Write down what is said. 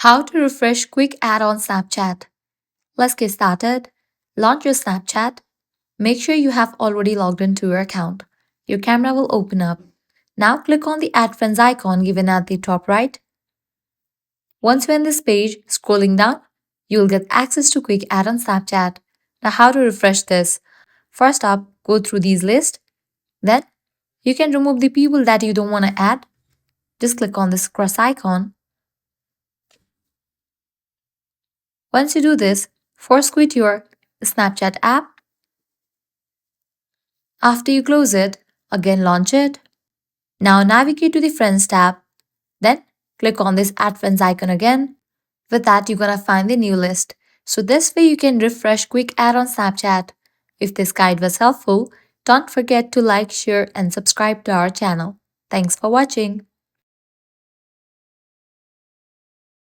How to refresh quick add on Snapchat. Let's get started. Launch your Snapchat. Make sure you have already logged into your account. Your camera will open up. Now click on the Add Friends icon given at the top right. Once you're in this page, scrolling down, you'll get access to quick add on Snapchat. Now, how to refresh this? First up, go through these lists. Then, you can remove the people that you don't want to add. Just click on this cross icon. Once you do this, force quit your Snapchat app. After you close it, again launch it. Now navigate to the Friends tab. Then click on this Add Friends icon again. With that, you're gonna find the new list. So this way you can refresh quick add on Snapchat. If this guide was helpful, don't forget to like, share, and subscribe to our channel. Thanks for watching.